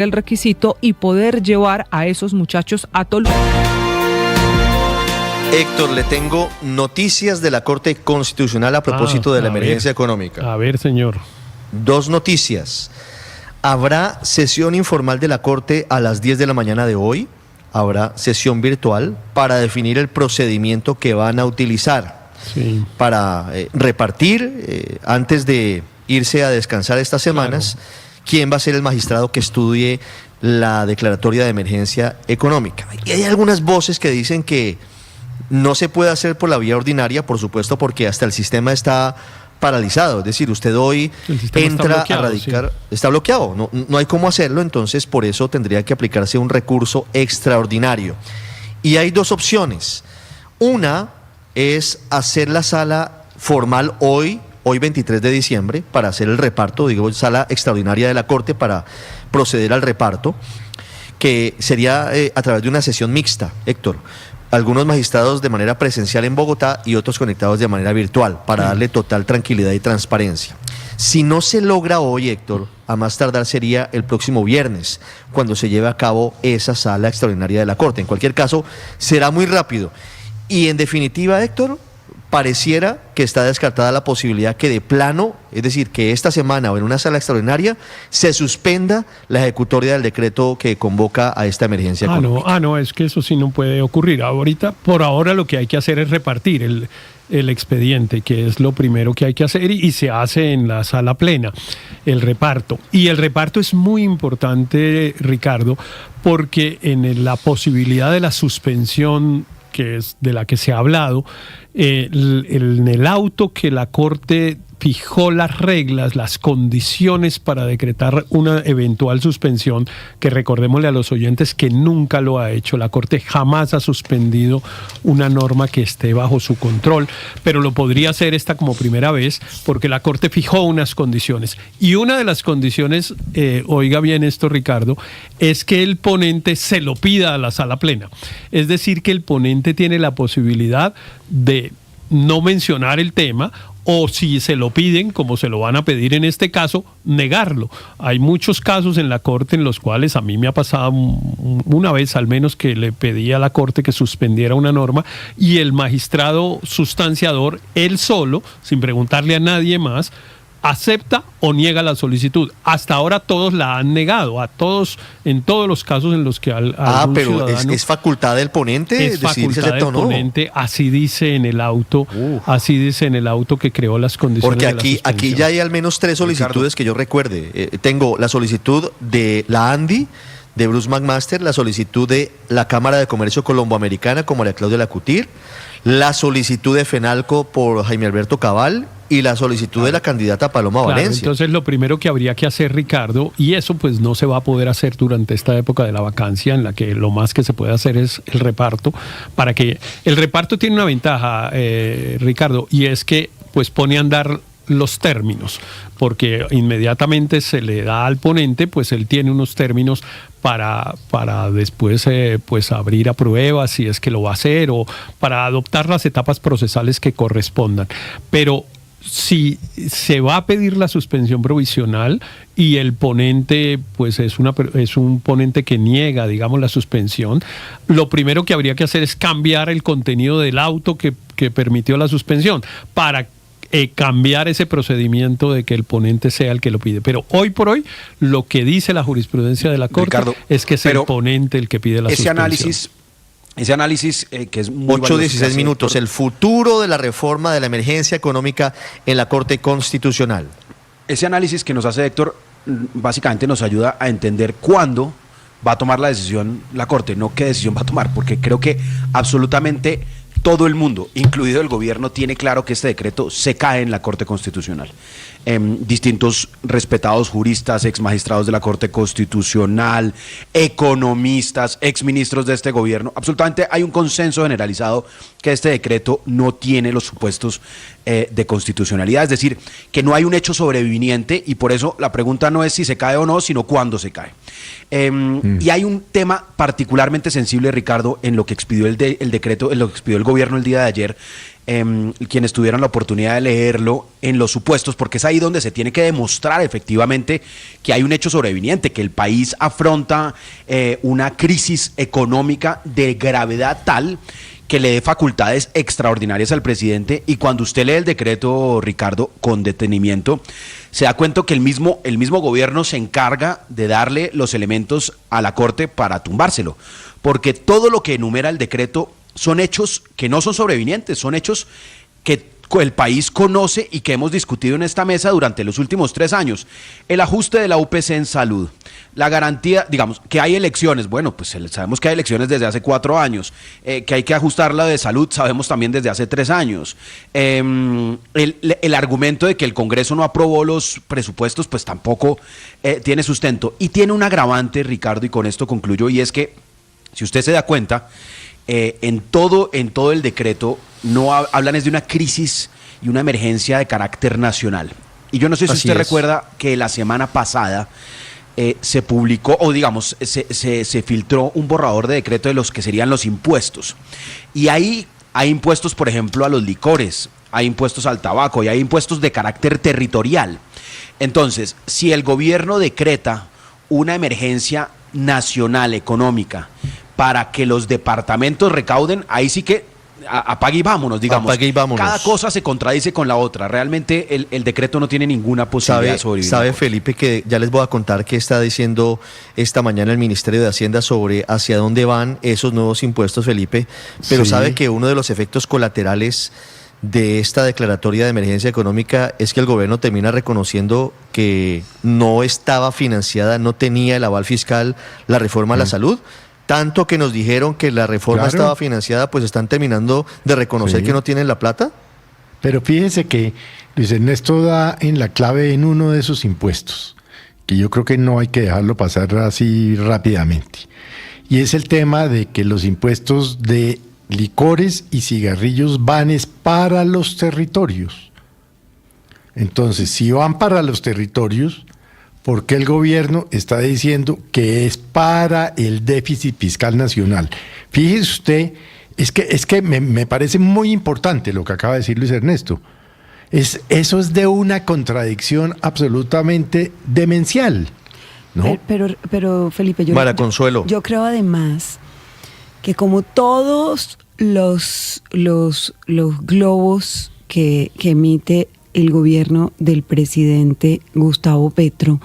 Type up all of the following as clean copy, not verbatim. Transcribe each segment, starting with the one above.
el requisito y poder llevar a esos muchachos a Toluca. Héctor, le tengo noticias de la Corte Constitucional a propósito de la emergencia económica. A ver, señor. Dos noticias. Habrá sesión informal de la Corte a las 10 de la mañana de hoy. Habrá sesión virtual para definir el procedimiento que van a utilizar para repartir, antes de irse a descansar estas semanas, quién va a ser el magistrado que estudie la declaratoria de emergencia económica. Y hay algunas voces que dicen que no se puede hacer por la vía ordinaria, por supuesto, porque hasta el sistema está paralizado. Es decir, usted hoy entra a radicar, está bloqueado, no hay cómo hacerlo, entonces por eso tendría que aplicarse un recurso extraordinario. Y hay dos opciones. Una es hacer la sala formal hoy 23 de diciembre, para hacer el reparto, digo, sala extraordinaria de la Corte para proceder al reparto, que sería a través de una sesión mixta, Héctor. Algunos magistrados de manera presencial en Bogotá y otros conectados de manera virtual, para darle total tranquilidad y transparencia. Si no se logra hoy, Héctor, a más tardar sería el próximo viernes, cuando se lleve a cabo esa sala extraordinaria de la Corte. En cualquier caso, será muy rápido. Y en definitiva, Héctor, pareciera que está descartada la posibilidad que de plano, es decir, que esta semana o en una sala extraordinaria, se suspenda la ejecutoria del decreto que convoca a esta emergencia económica. No, es que eso sí no puede ocurrir. Por ahora lo que hay que hacer es repartir el expediente, que es lo primero que hay que hacer, y se hace en la sala plena, el reparto. Y el reparto es muy importante, Ricardo, porque en la posibilidad de la suspensión, que es de la que se ha hablado, en el auto que la Corte fijó las reglas, las condiciones para decretar una eventual suspensión, que recordémosle a los oyentes que nunca lo ha hecho. La Corte jamás ha suspendido una norma que esté bajo su control, pero lo podría hacer esta como primera vez, porque la Corte fijó unas condiciones. Y una de las condiciones, oiga bien esto, Ricardo, es que el ponente se lo pida a la sala plena. Es decir, que el ponente tiene la posibilidad de no mencionar el tema, o si se lo piden, como se lo van a pedir en este caso, negarlo. Hay muchos casos en la Corte en los cuales a mí me ha pasado una vez al menos que le pedí a la Corte que suspendiera una norma y el magistrado sustanciador, él solo, sin preguntarle a nadie más, acepta o niega la solicitud. Hasta ahora todos la han negado, a todos, en todos los casos en los que pero es facultad del ponente es facultad del ponente, así dice en el auto, que creó las condiciones. Porque aquí ya hay al menos 3 solicitudes, Ricardo, que yo recuerde. Tengo la solicitud de la ANDI, de Bruce McMaster, la solicitud de la Cámara de Comercio Colomboamericana, como María Claudia Lacutir, la solicitud de FENALCO por Jaime Alberto Cabal y la solicitud de la candidata Paloma Valencia. Entonces lo primero que habría que hacer, Ricardo, y eso pues no se va a poder hacer durante esta época de la vacancia, en la que lo más que se puede hacer es el reparto, para que el reparto tiene una ventaja, Ricardo, y es que pues pone a andar los términos, porque inmediatamente se le da al ponente, pues él tiene unos términos para después pues abrir a prueba si es que lo va a hacer, o para adoptar las etapas procesales que correspondan. Pero si se va a pedir la suspensión provisional y el ponente pues es un ponente que niega, digamos, la suspensión, lo primero que habría que hacer es cambiar el contenido del auto que permitió la suspensión para cambiar ese procedimiento de que el ponente sea el que lo pide. Pero hoy por hoy lo que dice la jurisprudencia de la Corte, Ricardo, es que es el ponente el que pide la suspensión. Ese análisis que es muy 8:16 minutos, el futuro de la reforma de la emergencia económica en la Corte Constitucional. Ese análisis que nos hace Héctor básicamente nos ayuda a entender cuándo va a tomar la decisión la Corte, no qué decisión va a tomar, porque creo que absolutamente todo el mundo, incluido el gobierno, tiene claro que este decreto se cae en la Corte Constitucional. Distintos respetados juristas, exmagistrados de la Corte Constitucional, economistas, exministros de este gobierno, absolutamente hay un consenso generalizado que este decreto no tiene los supuestos de constitucionalidad, es decir, que no hay un hecho sobreviviente, y por eso la pregunta no es si se cae o no, sino cuándo se cae. Y hay un tema particularmente sensible, Ricardo, en lo que expidió el decreto, en lo que expidió el gobierno el día de ayer, quienes tuvieron la oportunidad de leerlo, en los supuestos, porque es ahí donde se tiene que demostrar efectivamente que hay un hecho sobreviniente, que el país afronta una crisis económica de gravedad tal que le dé facultades extraordinarias al presidente. Y cuando usted lee el decreto, Ricardo, con detenimiento, se da cuenta que el mismo gobierno se encarga de darle los elementos a la Corte para tumbárselo, porque todo lo que enumera el decreto son hechos que no son sobrevinientes, son hechos que el país conoce y que hemos discutido en esta mesa durante los últimos 3 años. El ajuste de la UPC en salud, la garantía, digamos, que hay elecciones, bueno, pues sabemos que hay elecciones desde hace 4 años, que hay que ajustar la de salud, sabemos también desde hace 3 años. El argumento de que el Congreso no aprobó los presupuestos, pues tampoco tiene sustento. Y tiene un agravante, Ricardo, y con esto concluyo, y es que, si usted se da cuenta, en todo el decreto no hablan es de una crisis y una emergencia de carácter nacional. Y yo no sé si usted recuerda que la semana pasada se publicó, o digamos, se filtró un borrador de decreto de los que serían los impuestos. Y ahí hay impuestos, por ejemplo, a los licores, hay impuestos al tabaco y hay impuestos de carácter territorial. Entonces, si el gobierno decreta una emergencia nacional económica para que los departamentos recauden, ahí sí que apague y vámonos, digamos. Apague y vámonos. Cada cosa se contradice con la otra. Realmente el decreto no tiene ninguna posibilidad de sobrevivir. ¿Sabe, Felipe, que ya les voy a contar qué está diciendo esta mañana el Ministerio de Hacienda sobre hacia dónde van esos nuevos impuestos, Felipe? Pero sí. Sabe que uno de los efectos colaterales de esta declaratoria de emergencia económica es que el gobierno termina reconociendo que no estaba financiada, no tenía el aval fiscal la reforma a la salud. Tanto que nos dijeron que la reforma estaba financiada, pues están terminando de reconocer que no tienen la plata. Pero fíjese que Luis Ernesto da en la clave en uno de esos impuestos, que yo creo que no hay que dejarlo pasar así rápidamente. Y es el tema de que los impuestos de licores y cigarrillos van es para los territorios. Entonces, si van para los territorios, ¿por qué el gobierno está diciendo que es para el déficit fiscal nacional? Fíjese usted, es que me parece muy importante lo que acaba de decir Luis Ernesto. Eso es de una contradicción absolutamente demencial, ¿no? Pero Felipe, yo creo además que como todos los globos que emite el gobierno del presidente Gustavo Petro,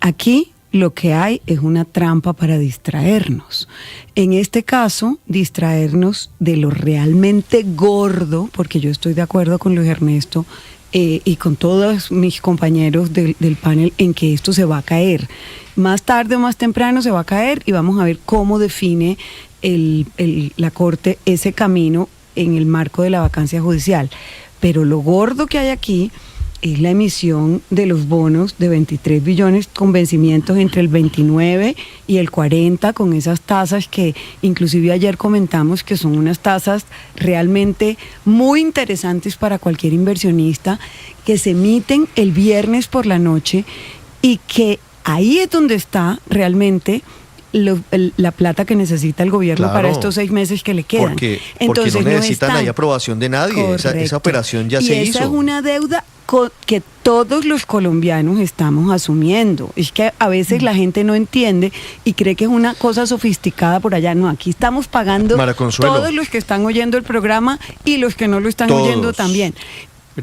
aquí lo que hay es una trampa para distraernos. En este caso, distraernos de lo realmente gordo, porque yo estoy de acuerdo con Luis Ernesto y con todos mis compañeros del panel en que esto se va a caer. Más tarde o más temprano se va a caer y vamos a ver cómo define la Corte ese camino en el marco de la vacancia judicial. Pero lo gordo que hay aquí es la emisión de los bonos de 23 billones con vencimientos entre el 29 y el 40, con esas tasas que inclusive ayer comentamos que son unas tasas realmente muy interesantes para cualquier inversionista, que se emiten el viernes por la noche y que ahí es donde está realmente la plata que necesita el gobierno para estos 6 meses que le quedan. Entonces no necesitan ahí aprobación de nadie. Esa operación ya se hizo. Y esa es una deuda que todos los colombianos estamos asumiendo. Es que a veces la gente no entiende y cree que es una cosa sofisticada por allá. No, aquí estamos pagando todos los que están oyendo el programa y los que no lo están oyendo también.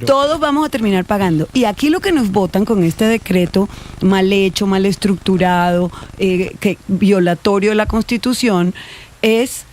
Todos vamos a terminar pagando. Y aquí lo que nos votan con este decreto mal hecho, mal estructurado, violatorio de la Constitución, es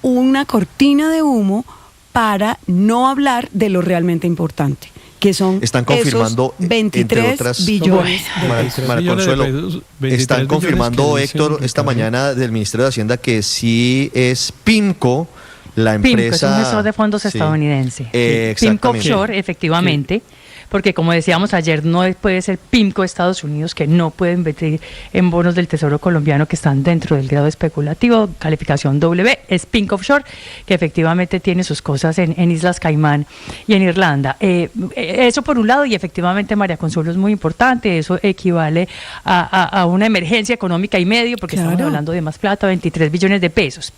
una cortina de humo para no hablar de lo realmente importante, que son están confirmando, esos 23 billones de pesos. Mara Consuelo, están confirmando, Héctor, esta mañana del Ministerio de Hacienda que sí es PIMCO, la empresa... PIMCO es un gestor de fondos estadounidense. PIMCO Offshore, efectivamente, porque como decíamos ayer, no puede ser PIMCO Estados Unidos, que no puede invertir en bonos del Tesoro colombiano que están dentro del grado especulativo, calificación W, es PIMCO Offshore, que efectivamente tiene sus cosas en Islas Caimán y en Irlanda. Eso por un lado, y efectivamente, María Consuelo, es muy importante, eso equivale a una emergencia económica y medio, porque estamos hablando de más plata, 23 billones de pesos.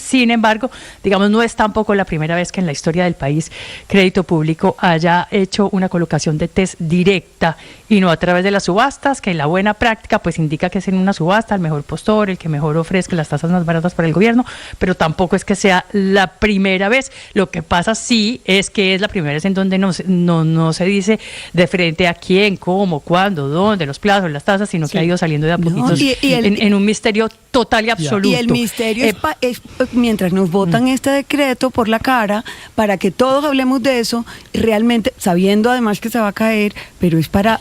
Sin embargo, digamos, no es tampoco la primera vez que en la historia del país Crédito Público haya hecho una colocación de test directa y no a través de las subastas, que en la buena práctica pues indica que es en una subasta el mejor postor, el que mejor ofrezca las tasas más baratas para el gobierno, pero tampoco es que sea la primera vez. Lo que pasa sí es que es la primera vez en donde no se dice de frente a quién, cómo, cuándo, dónde, los plazos, las tasas, sino que ha ido saliendo de a poquitos en un misterio total y absoluto. Y el misterio es mientras nos votan este decreto por la cara, para que todos hablemos de eso, realmente sabiendo además que se va a caer, pero es para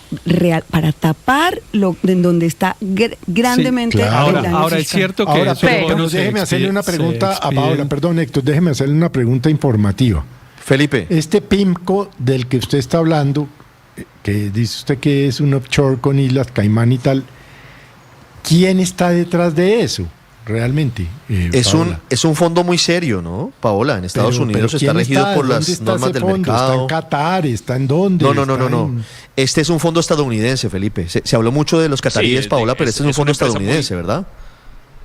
tapar lo en donde está grandemente. Sí, claro. Ahora es cierto que pero déjeme hacerle una pregunta a Paola, perdón, Héctor, déjeme hacerle una pregunta informativa. Felipe. Este PIMCO del que usted está hablando, que dice usted que es un offshore con Islas Caimán y tal, ¿quién está detrás de eso realmente? Es un fondo muy serio, ¿no, Paola? En Estados Unidos está regido por las normas del mercado. ¿Está en Qatar? ¿Está en dónde? No. Este es un fondo estadounidense, Felipe. Se habló mucho de los cataríes, Paola, pero este es un fondo estadounidense, ¿verdad?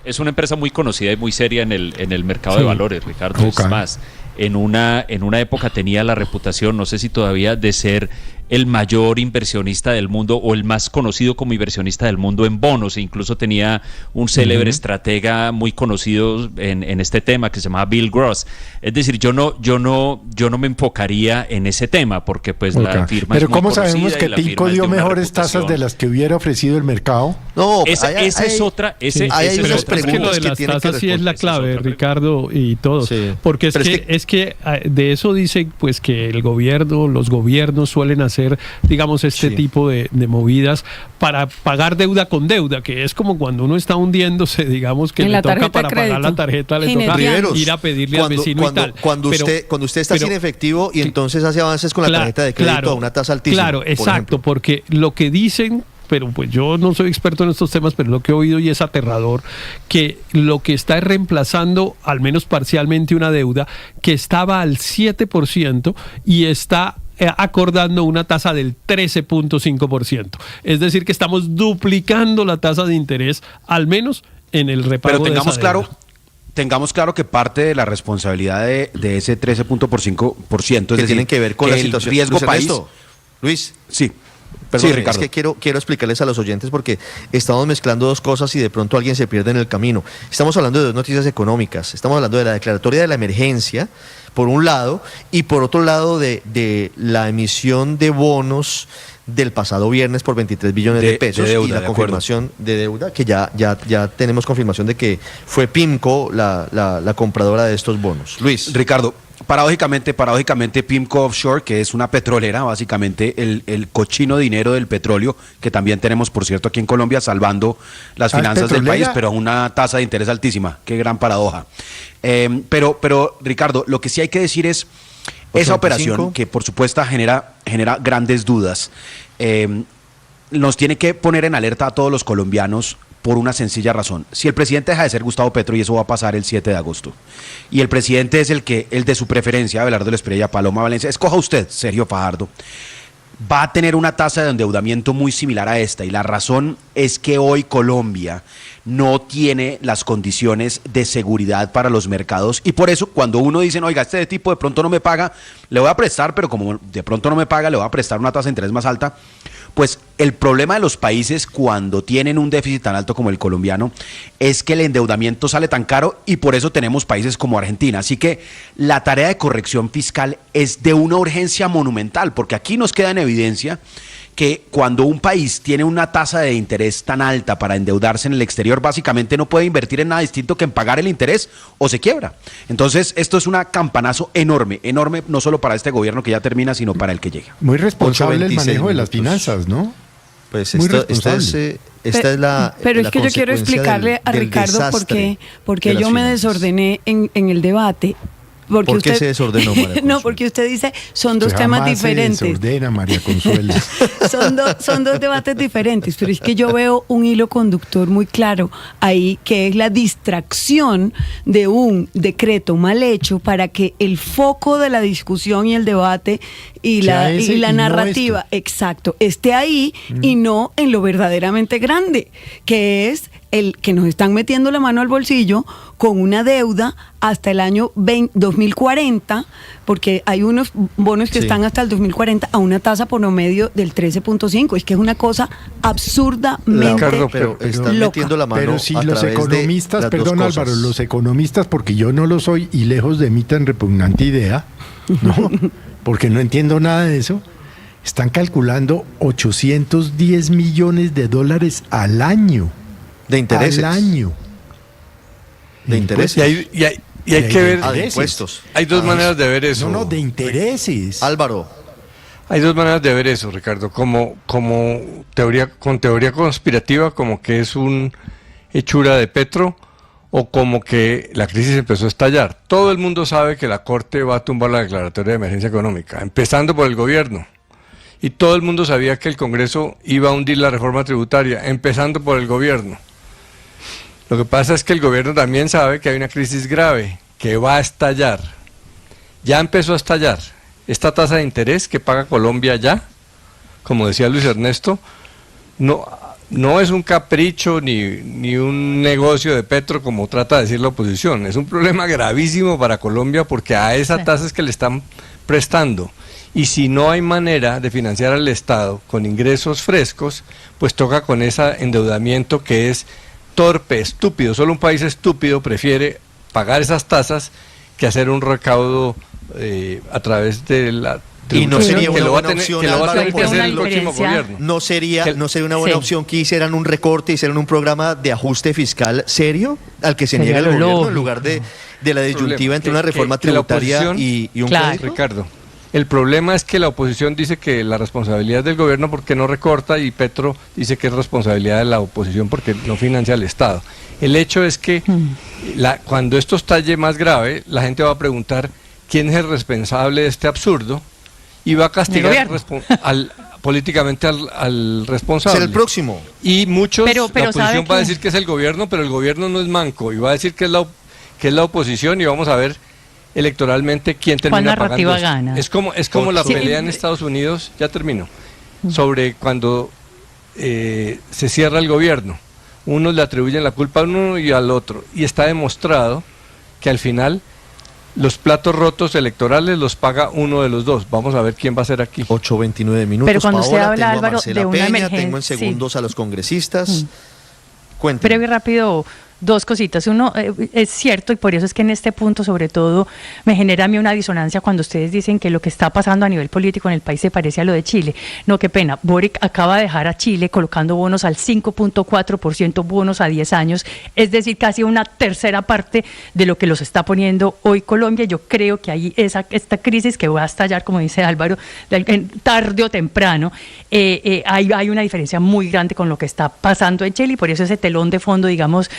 Es una empresa muy conocida y muy seria en el mercado de valores, Ricardo. Okay. Es más, en una época tenía la reputación, no sé si todavía, de ser el mayor inversionista del mundo o el más conocido como inversionista del mundo en bonos, e incluso tenía un célebre estratega muy conocido en este tema que se llamaba Bill Gross. Es decir, yo no me enfocaría en ese tema porque pues la firma pero es muy ¿cómo conocida. Sabemos que PIMCO dio mejores tasas de las que hubiera ofrecido el mercado? No, esa es otra. Hay unas preguntas es que lo de las tasas sí es la clave, Ricardo, y todo. Sí. Porque es que de eso dicen pues que el gobierno, los gobiernos suelen hacer, digamos, tipo de movidas para pagar deuda con deuda, que es como cuando uno está hundiéndose, digamos, que le toca para pagar la tarjeta, le toca ir a pedirle al vecino y tal. Cuando usted está sin efectivo y entonces hace avances con la tarjeta de crédito a una tasa altísima. Claro, exacto, porque lo que dicen, pero pues yo no soy experto en estos temas, pero lo que he oído y es aterrador, que lo que está es reemplazando, al menos parcialmente, una deuda que estaba al 7% y está acordando una tasa del 13.5%. Es decir, que estamos duplicando la tasa de interés, al menos en el repago. Pero tengamos claro que parte de la responsabilidad de ese 13.5% es tienen que ver con la situación riesgo país. Luis, sí. Perdón, es que quiero explicarles a los oyentes porque estamos mezclando dos cosas y de pronto alguien se pierde en el camino. Estamos hablando de dos noticias económicas. Estamos hablando de la declaratoria de la emergencia, por un lado, y por otro lado de la emisión de bonos del pasado viernes por 23 billones de pesos de deuda, y la confirmación de deuda, que ya tenemos confirmación de que fue PIMCO la compradora de estos bonos. Luis. Ricardo, paradójicamente PIMCO Offshore, que es una petrolera, básicamente el cochino dinero del petróleo, que también tenemos, por cierto, aquí en Colombia, salvando las finanzas del país, pero a una tasa de interés altísima. Qué gran paradoja. Pero Ricardo, lo que sí hay que decir es, esa operación, que por supuesto genera grandes dudas, nos tiene que poner en alerta a todos los colombianos por una sencilla razón. Si el presidente deja de ser Gustavo Petro, y eso va a pasar el 7 de agosto, y el presidente es el de su preferencia, Abelardo Lesprella, Paloma Valencia, escoja usted, Sergio Fajardo, va a tener una tasa de endeudamiento muy similar a esta, y la razón es que hoy Colombia no tiene las condiciones de seguridad para los mercados, y por eso cuando uno dice, oiga, este tipo de pronto no me paga, le voy a prestar, pero como de pronto no me paga, le voy a prestar una tasa de interés más alta. Pues el problema de los países cuando tienen un déficit tan alto como el colombiano es que el endeudamiento sale tan caro, y por eso tenemos países como Argentina. Así que la tarea de corrección fiscal es de una urgencia monumental, porque aquí nos queda en evidencia que cuando un país tiene una tasa de interés tan alta para endeudarse en el exterior, básicamente no puede invertir en nada distinto que en pagar el interés o se quiebra. Entonces, esto es un campanazo enorme, no solo para este gobierno que ya termina, sino para el que llega. Muy responsable el manejo de las finanzas, ¿no? Pues esta es la... Pero es que yo quiero explicarle a Ricardo porque yo me desordené en el debate. ¿Por qué se desordenó, María Consuelo? No, porque usted dice, son dos temas diferentes. Se desordena, María Consuelo. Son dos debates diferentes, pero es que yo veo un hilo conductor muy claro ahí, que es la distracción de un decreto mal hecho para que el foco de la discusión y el debate y la narrativa, exacto, esté ahí y no en lo verdaderamente grande, que es el que nos están metiendo la mano al bolsillo con una deuda hasta el año 2040, porque hay unos bonos que están hasta el 2040 a una tasa promedio del 13.5. Es que es una cosa absurdamente Ricardo, pero están metiendo la mano. Pero si los economistas, perdón Álvaro, los economistas, porque yo no lo soy y lejos de mí tan repugnante idea, ¿no? Porque no entiendo nada de eso, están calculando 810 millones de dólares al año. De intereses. Al año. De intereses. Y hay que ver. De impuestos. Hay dos maneras de ver eso. No, de intereses. Álvaro. Hay dos maneras de ver eso, Ricardo. Como teoría conspirativa, como que es un hechura de Petro, o como que la crisis empezó a estallar. Todo el mundo sabe que la Corte va a tumbar la declaratoria de emergencia económica, empezando por el gobierno. Y todo el mundo sabía que el Congreso iba a hundir la reforma tributaria, empezando por el gobierno. Lo que pasa es que el gobierno también sabe que hay una crisis grave, que va a estallar. Ya empezó a estallar. Esta tasa de interés que paga Colombia ya, como decía Luis Ernesto, no es un capricho ni un negocio de Petro, como trata de decir la oposición. Es un problema gravísimo para Colombia porque a esa tasa es que le están prestando. Y si no hay manera de financiar al Estado con ingresos frescos, pues toca con ese endeudamiento que es torpe, estúpido. Solo un país estúpido prefiere pagar esas tasas que hacer un recaudo a través de la y no sería una buena opción, que lo va a tener que hacer el próximo gobierno. No sería una buena opción que hicieran un recorte, hicieran un programa de ajuste fiscal serio al que se niega el gobierno en lugar de la disyuntiva entre una reforma tributaria y un crédito. Ricardo, el problema es que la oposición dice que la responsabilidad es del gobierno porque no recorta, y Petro dice que es responsabilidad de la oposición porque no financia al Estado. El hecho es que cuando esto estalle más grave, la gente va a preguntar quién es el responsable de este absurdo y va a castigar políticamente al responsable. Será el próximo. Y la oposición va a decir que es el gobierno, pero el gobierno no es manco y va a decir que es la oposición, y vamos a ver electoralmente quién termina pagando esto. Gana. Es como la pelea en Estados Unidos, ya termino, sobre cuando se cierra el gobierno. Unos le atribuyen la culpa a uno y al otro, y está demostrado que al final los platos rotos electorales los paga uno de los dos. Vamos a ver quién va a ser aquí. 8:29 minutos. Pero cuando usted habla, tengo Álvaro, a Marcela de una Peña, emergencia, tengo en segundos a los congresistas. Cuénteme. Breve y rápido, dos cositas. Uno, es cierto, y por eso es que en este punto, sobre todo, me genera a mí una disonancia cuando ustedes dicen que lo que está pasando a nivel político en el país se parece a lo de Chile. No, qué pena. Boric acaba de dejar a Chile colocando bonos al 5.4%, bonos a 10 años, es decir, casi una tercera parte de lo que los está poniendo hoy Colombia. Yo creo que ahí esta crisis que va a estallar, como dice Álvaro, tarde o temprano, hay una diferencia muy grande con lo que está pasando en Chile, y por eso ese telón de fondo, digamos,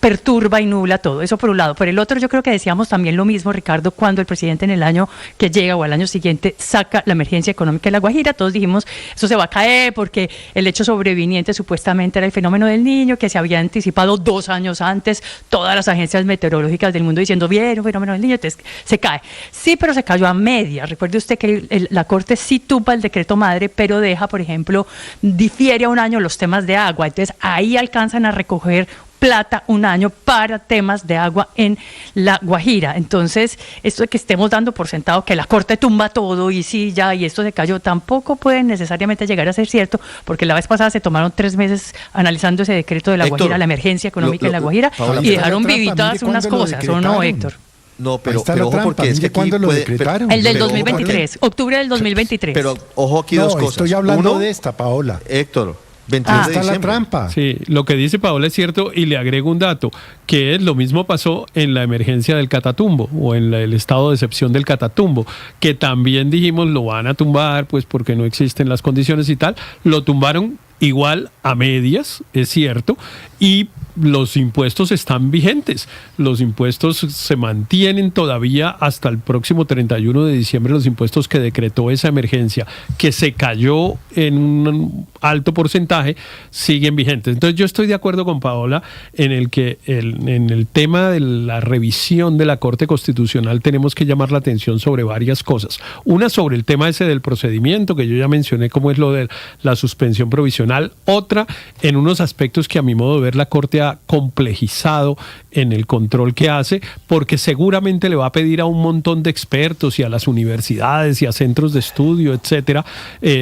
perturba y nubla todo. Eso por un lado. Por el otro, yo creo que decíamos también lo mismo, Ricardo, cuando el presidente en el año que llega o al año siguiente saca la emergencia económica de La Guajira. Todos dijimos, eso se va a caer porque el hecho sobreviniente supuestamente era el fenómeno del Niño, que se había anticipado 2 años antes, todas las agencias meteorológicas del mundo diciendo, bien, un fenómeno del Niño, entonces se cae. Sí, pero se cayó a media. Recuerde usted que la Corte sí tumba el decreto madre, pero deja, por ejemplo, difiere a un año los temas de agua. Entonces ahí alcanzan a recoger plata un año para temas de agua en La Guajira. Entonces, esto de que estemos dando por sentado que la Corte tumba todo y sí, ya, y esto se cayó, tampoco puede necesariamente llegar a ser cierto, porque la vez pasada se tomaron 3 meses analizando ese decreto de La Guajira, la emergencia económica en La Guajira, y dejaron vivitas unas cosas, ¿o no, Héctor? No, pero ojo, porque es que aquí ¿cuándo lo decretaron? El del 2023, octubre del 2023. Pero ojo, aquí dos cosas. Estoy hablando de esta, Paola. Héctor, 23 de diciembre. La trampa. Sí, lo que dice Paola es cierto, y le agrego un dato, que lo mismo pasó en la emergencia del Catatumbo, o en el estado de excepción del Catatumbo, que también dijimos lo van a tumbar, pues porque no existen las condiciones y tal. Lo tumbaron igual a medias, es cierto, y los impuestos están vigentes. Los impuestos se mantienen todavía hasta el próximo 31 de diciembre, los impuestos que decretó esa emergencia, que se cayó en alto porcentaje siguen vigentes. Entonces yo estoy de acuerdo con Paola en el que en el tema de la revisión de la Corte Constitucional tenemos que llamar la atención sobre varias cosas. Una, sobre el tema ese del procedimiento, que yo ya mencioné, cómo es lo de la suspensión provisional. Otra, en unos aspectos que a mi modo de ver la Corte ha complejizado en el control que hace, porque seguramente le va a pedir a un montón de expertos y a las universidades y a centros de estudio, etcétera,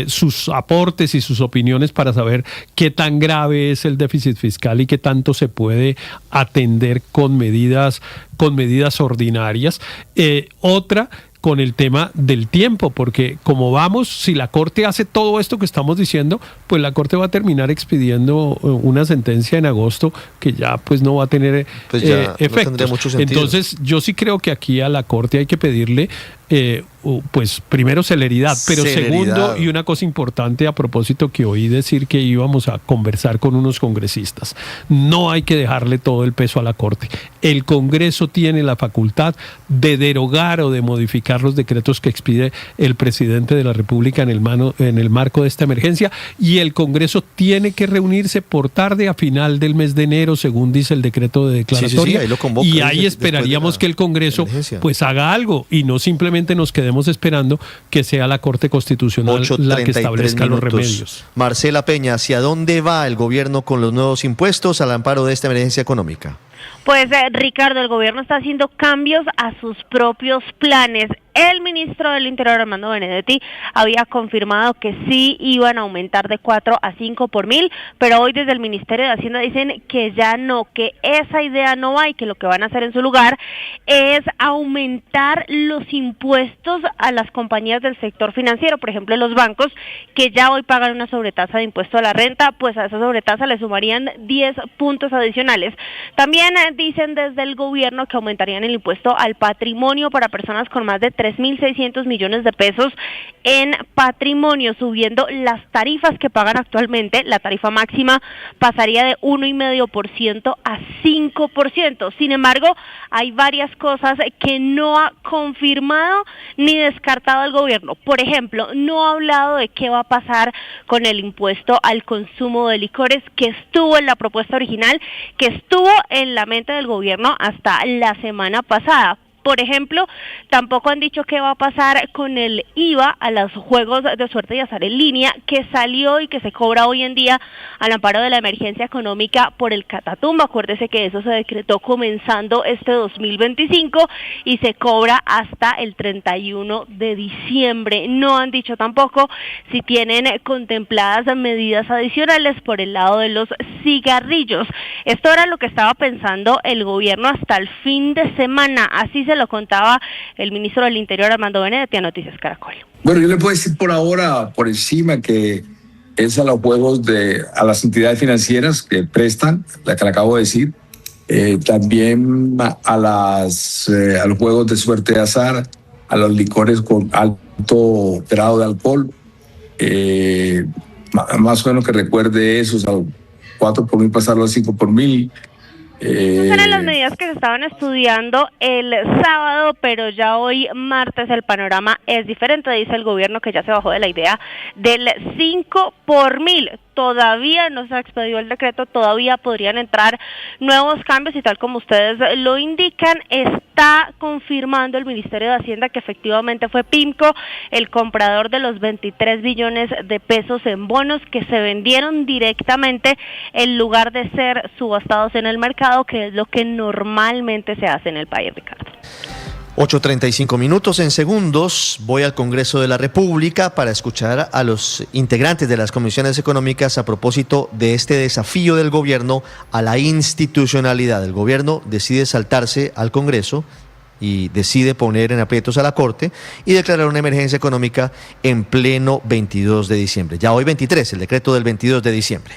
sus aportes y sus opiniones para saber qué tan grave es el déficit fiscal y qué tanto se puede atender con medidas ordinarias. Otra, con el tema del tiempo, porque como vamos, si la Corte hace todo esto que estamos diciendo, pues la Corte va a terminar expidiendo una sentencia en agosto que ya pues no va a tener efectos. No tendría mucho sentido. Entonces yo sí creo que aquí a la Corte hay que pedirle pues primero celeridad, pero segundo, y una cosa importante a propósito que oí decir que íbamos a conversar con unos congresistas, no hay que dejarle todo el peso a la Corte. El Congreso tiene la facultad de derogar o de modificar los decretos que expide el presidente de la República en el marco de esta emergencia, y el Congreso tiene que reunirse por tarde a final del mes de enero, según dice el decreto de declaratoria, ahí lo convoca, y ahí esperaríamos que el Congreso pues haga algo y no simplemente nos quedemos esperando que sea la Corte Constitucional la que establezca los remedios. Marcela Peña, ¿hacia dónde va el gobierno con los nuevos impuestos al amparo de esta emergencia económica? Pues Ricardo, el gobierno está haciendo cambios a sus propios planes. El ministro del Interior, Armando Benedetti, había confirmado que sí iban a aumentar de 4 a 5 por mil, pero hoy desde el Ministerio de Hacienda dicen que ya no, que esa idea no va y que lo que van a hacer en su lugar es aumentar los impuestos a las compañías del sector financiero, por ejemplo los bancos, que ya hoy pagan una sobretasa de impuesto a la renta, pues a esa sobretasa le sumarían 10 puntos adicionales. También dicen desde el gobierno que aumentarían el impuesto al patrimonio para personas con más de 3.600 millones de pesos en patrimonio, subiendo las tarifas que pagan actualmente. La tarifa máxima pasaría de 1,5% a 5%. Sin embargo, hay varias cosas que no ha confirmado ni descartado el gobierno. Por ejemplo, no ha hablado de qué va a pasar con el impuesto al consumo de licores, que estuvo en la propuesta original, que estuvo en la mente del gobierno hasta la semana pasada. Por ejemplo, tampoco han dicho qué va a pasar con el IVA a los juegos de suerte y azar en línea, que salió y que se cobra hoy en día al amparo de la emergencia económica por el Catatumbo. Acuérdese que eso se decretó comenzando este 2025 y se cobra hasta el 31 de diciembre. No han dicho tampoco si tienen contempladas medidas adicionales por el lado de los cigarrillos. Esto era lo que estaba pensando el gobierno hasta el fin de semana. Así se lo contaba el ministro del Interior, Armando Benedetti, a Noticias Caracol. Bueno, yo le puedo decir por ahora, por encima, que es a los juegos a las entidades financieras que prestan, la que le acabo de decir, también a los juegos de suerte de azar, a los licores con alto grado de alcohol, más o menos que recuerde esos, al 4 por mil pasarlo a 5 por mil. Esas eran las medidas que se estaban estudiando el sábado, pero ya hoy martes el panorama es diferente. Dice el gobierno que ya se bajó de la idea del 5 por mil. Todavía no se ha expedido el decreto, todavía podrían entrar nuevos cambios y tal como ustedes lo indican, está confirmando el Ministerio de Hacienda que efectivamente fue PIMCO el comprador de los 23 billones de pesos en bonos que se vendieron directamente en lugar de ser subastados en el mercado, que es lo que normalmente se hace en el país, Ricardo. 8:35 minutos. En segundos voy al Congreso de la República para escuchar a los integrantes de las comisiones económicas a propósito de este desafío del gobierno a la institucionalidad. El gobierno decide saltarse al Congreso y decide poner en aprietos a la Corte y declarar una emergencia económica en pleno 22 de diciembre. Ya hoy 23, el decreto del 22 de diciembre.